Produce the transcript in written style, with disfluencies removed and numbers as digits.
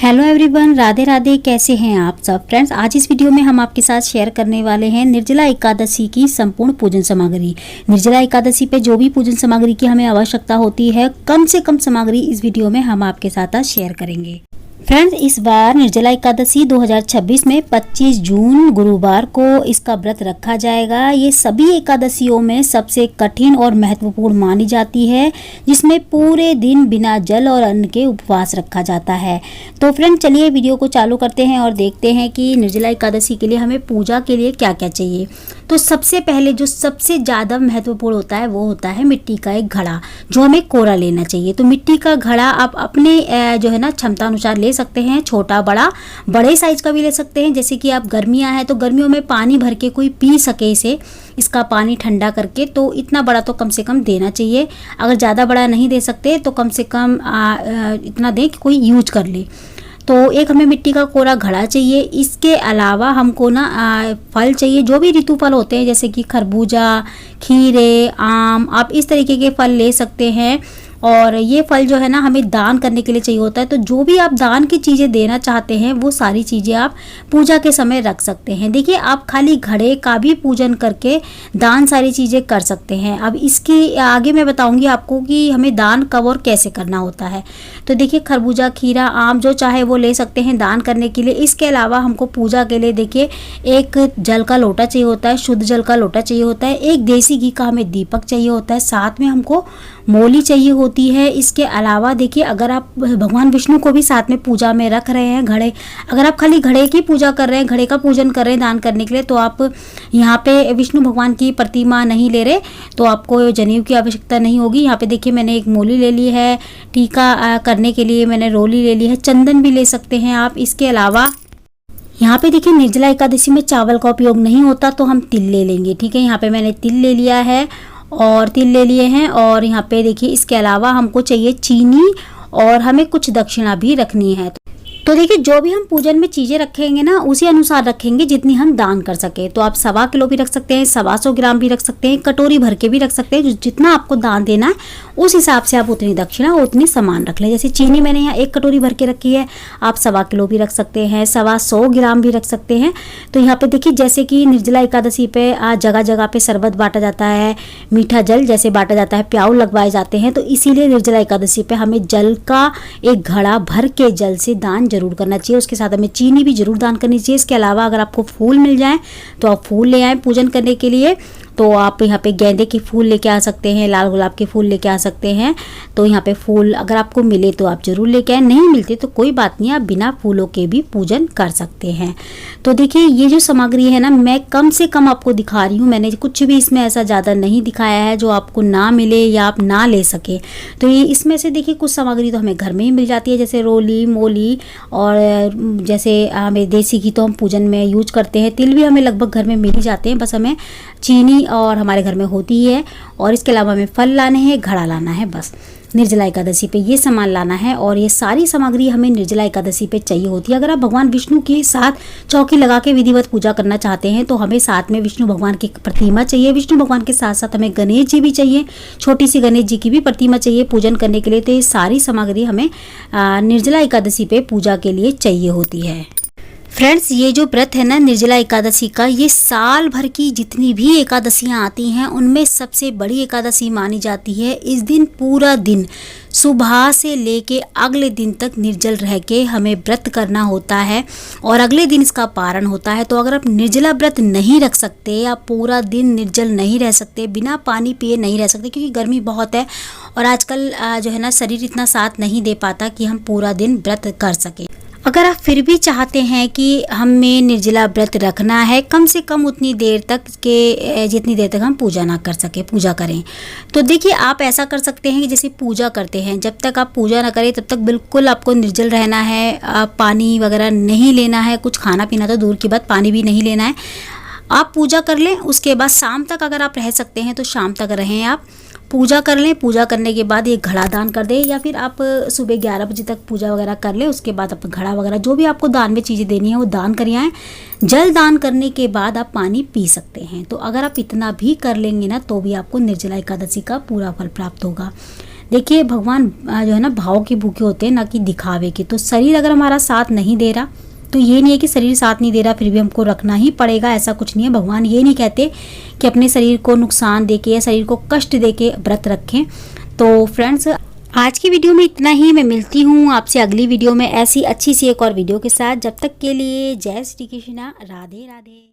Hello everyone, Radhe Radhe. कैसे हैं आप सब फ्रेंड्स। आज इस वीडियो में हम आपके साथ शेयर करने वाले हैं निर्जला एकादशी की संपूर्ण पूजन सामग्री। निर्जला एकादशी पे जो भी पूजन सामग्री की हमें आवश्यकता होती है, कम से कम सामग्री इस वीडियो में हम आपके साथ आज शेयर करेंगे। फ्रेंड्स, इस बार निर्जला एकादशी 2026 में 25 जून गुरुवार को इसका व्रत रखा जाएगा। ये सभी एकादशियों में सबसे कठिन और महत्वपूर्ण मानी जाती है, जिसमें पूरे दिन बिना जल और अन्न के उपवास रखा जाता है। तो फ्रेंड, चलिए वीडियो को चालू करते हैं और देखते हैं कि निर्जला एकादशी के लिए हमें पूजा के लिए क्या क्या चाहिए। तो सबसे पहले जो सबसे ज़्यादा महत्वपूर्ण होता है वो होता है मिट्टी का एक घड़ा, जो हमें कोरा लेना चाहिए। तो मिट्टी का घड़ा आप अपने जो है ना क्षमता अनुसार ले सकते हैं, छोटा बड़ा, बड़े साइज का भी ले सकते हैं। जैसे कि आप गर्मियां हैं तो गर्मियों में पानी भर के कोई पी सके इसे, इसका पानी ठंडा करके, तो इतना बड़ा तो कम से कम देना चाहिए। अगर ज़्यादा बड़ा नहीं दे सकते तो कम से कम इतना दें कि कोई यूज कर ले। तो एक हमें मिट्टी का कोरा घड़ा चाहिए। इसके अलावा हमको ना फल चाहिए, जो भी ऋतु फल होते हैं, जैसे कि खरबूजा, खीरे, आम, आप इस तरीके के फल ले सकते हैं। और ये फल जो है ना हमें दान करने के लिए चाहिए होता है। तो जो भी आप दान की चीज़ें देना चाहते हैं वो सारी चीज़ें आप पूजा के समय रख सकते हैं। देखिए, आप खाली घड़े का भी पूजन करके दान सारी चीज़ें कर सकते हैं। अब इसकी आगे मैं बताऊंगी आपको कि हमें दान कब और कैसे करना होता है। तो देखिए, खरबूजा, खीरा, आम जो चाहे वो ले सकते हैं दान करने के लिए। इसके अलावा हमको पूजा के लिए देखिए एक जल का लोटा चाहिए होता है, शुद्ध जल का लोटा चाहिए होता है। एक देसी घी का हमें दीपक चाहिए होता है। साथ में हमको मोली चाहिए होती है। इसके अलावा देखिए, अगर आप भगवान विष्णु को भी साथ में पूजा में रख रहे हैं, घड़े, अगर आप खाली घड़े की पूजा कर रहे हैं, घड़े का पूजन कर रहे हैं दान करने के लिए, तो आप यहाँ पे विष्णु भगवान की प्रतिमा नहीं ले रहे तो आपको जनेऊ की आवश्यकता नहीं होगी। यहाँ पे देखिए मैंने एक मोली ले ली है, टीका करने के लिए मैंने रोली ले ली है, चंदन भी ले सकते हैं आप। इसके अलावा यहाँ पे देखिए निर्जला एकादशी में चावल का उपयोग नहीं होता तो हम तिल ले लेंगे। ठीक है, यहाँ पे मैंने तिल ले लिया है और तिल ले लिए हैं। और यहाँ पे देखिए इसके अलावा हमको चाहिए चीनी और हमें कुछ दक्षिणा भी रखनी है। तो देखिए, जो भी हम पूजन में चीज़ें रखेंगे ना उसी अनुसार रखेंगे जितनी हम दान कर सके। तो आप 1.25 किलो भी रख सकते हैं, 125 ग्राम भी रख सकते हैं, कटोरी भर के भी रख सकते हैं। जितना आपको दान देना है उस हिसाब से आप उतनी दक्षिणा उतनी सामान रख लें। जैसे चीनी मैंने यहाँ 1 कटोरी भर के रखी है, आप 1.25 किलो भी रख सकते हैं, 125 ग्राम भी रख सकते हैं। तो यहाँ पे देखिए, जैसे कि निर्जला एकादशी पे जगह जगह पे शरबत बांटा जाता है, मीठा जल जैसे बांटा जाता है, प्याऊ लगवाए जाते हैं। तो इसीलिए निर्जला एकादशी पे हमें जल का एक घड़ा भर के जल से दान जरूर करना चाहिए। उसके साथ हमें चीनी भी जरूर दान करनी चाहिए। इसके अलावा अगर आपको फूल मिल जाए तो आप फूल ले आएँ पूजन करने के लिए। तो आप यहाँ पे गेंदे के फूल लेके आ सकते हैं, लाल गुलाब के फूल लेके आ सकते हैं। तो यहाँ पे फूल अगर आपको मिले तो आप जरूर लेके आए, नहीं मिलते तो कोई बात नहीं, आप बिना फूलों के भी पूजन कर सकते हैं। तो देखिए, ये जो सामग्री है ना मैं कम से कम आपको दिखा रही हूँ। मैंने कुछ भी इसमें ऐसा ज़्यादा नहीं दिखाया है जो आपको ना मिले या आप ना ले सके। तो ये इसमें से देखिए कुछ सामग्री तो हमें घर में ही मिल जाती है, जैसे रोली, मोली, और जैसे हमें देसी घी तो हम पूजन में यूज करते हैं। तिल भी हमें लगभग घर में मिल ही जाते हैं, बस हमें चीनी और हमारे घर में होती ही है। और इसके अलावा हमें फल लाने हैं, घड़ा लाना है, बस निर्जला एकादशी पे ये सामान लाना है। और ये सारी सामग्री हमें निर्जला एकादशी पे चाहिए होती है। अगर आप भगवान विष्णु के साथ चौकी लगा के विधिवत पूजा करना चाहते हैं तो हमें साथ में विष्णु भगवान की प्रतिमा चाहिए। विष्णु भगवान के साथ साथ हमें गणेश जी भी चाहिए, छोटी सी गणेश जी की भी प्रतिमा चाहिए पूजन करने के लिए। तो ये सारी सामग्री हमें निर्जला एकादशी पे पूजा के लिए चाहिए होती है। फ्रेंड्स, ये जो व्रत है ना निर्जला एकादशी का, ये साल भर की जितनी भी एकादशियाँ आती हैं उनमें सबसे बड़ी एकादशी मानी जाती है। इस दिन पूरा दिन सुबह से लेके अगले दिन तक निर्जल रह के हमें व्रत करना होता है और अगले दिन इसका पारण होता है। तो अगर आप निर्जला व्रत नहीं रख सकते या पूरा दिन निर्जल नहीं रह सकते, बिना पानी पिए नहीं रह सकते, क्योंकि गर्मी बहुत है और आजकल जो है ना शरीर इतना साथ नहीं दे पाता कि हम पूरा दिन व्रत कर सकें। अगर आप फिर भी चाहते हैं कि हमें निर्जला व्रत रखना है कम से कम उतनी देर तक के जितनी देर तक हम पूजा ना कर सके पूजा करें, तो देखिए आप ऐसा कर सकते हैं कि जैसे पूजा करते हैं, जब तक आप पूजा ना करें तब तक बिल्कुल आपको निर्जल रहना है। पानी वगैरह नहीं लेना है, कुछ खाना पीना तो दूर की बात, पानी भी नहीं लेना है। आप पूजा कर लें, उसके बाद शाम तक अगर आप रह सकते हैं तो शाम तक रहें, आप पूजा कर लें। पूजा करने के बाद ये घड़ा दान कर दें, या फिर आप सुबह 11 बजे तक पूजा वगैरह कर लें। उसके बाद आप घड़ा वगैरह जो भी आपको दान में चीज़ें देनी है वो दान करिए आएँ। जल दान करने के बाद आप पानी पी सकते हैं। तो अगर आप इतना भी कर लेंगे ना तो भी आपको निर्जला एकादशी का पूरा फल प्राप्त होगा। देखिए भगवान जो है ना भाव के भूखे होते हैं, ना कि दिखावे के। तो शरीर अगर हमारा साथ नहीं दे रहा तो ये नहीं है कि शरीर साथ नहीं दे रहा फिर भी हमको रखना ही पड़ेगा, ऐसा कुछ नहीं है। भगवान ये नहीं कहते कि अपने शरीर को नुकसान देके या शरीर को कष्ट देके व्रत रखें। तो फ्रेंड्स आज की वीडियो में इतना ही। मैं मिलती हूँ आपसे अगली वीडियो में ऐसी अच्छी सी एक और वीडियो के साथ। जब तक के लिए जय श्री कृष्णा, राधे राधे।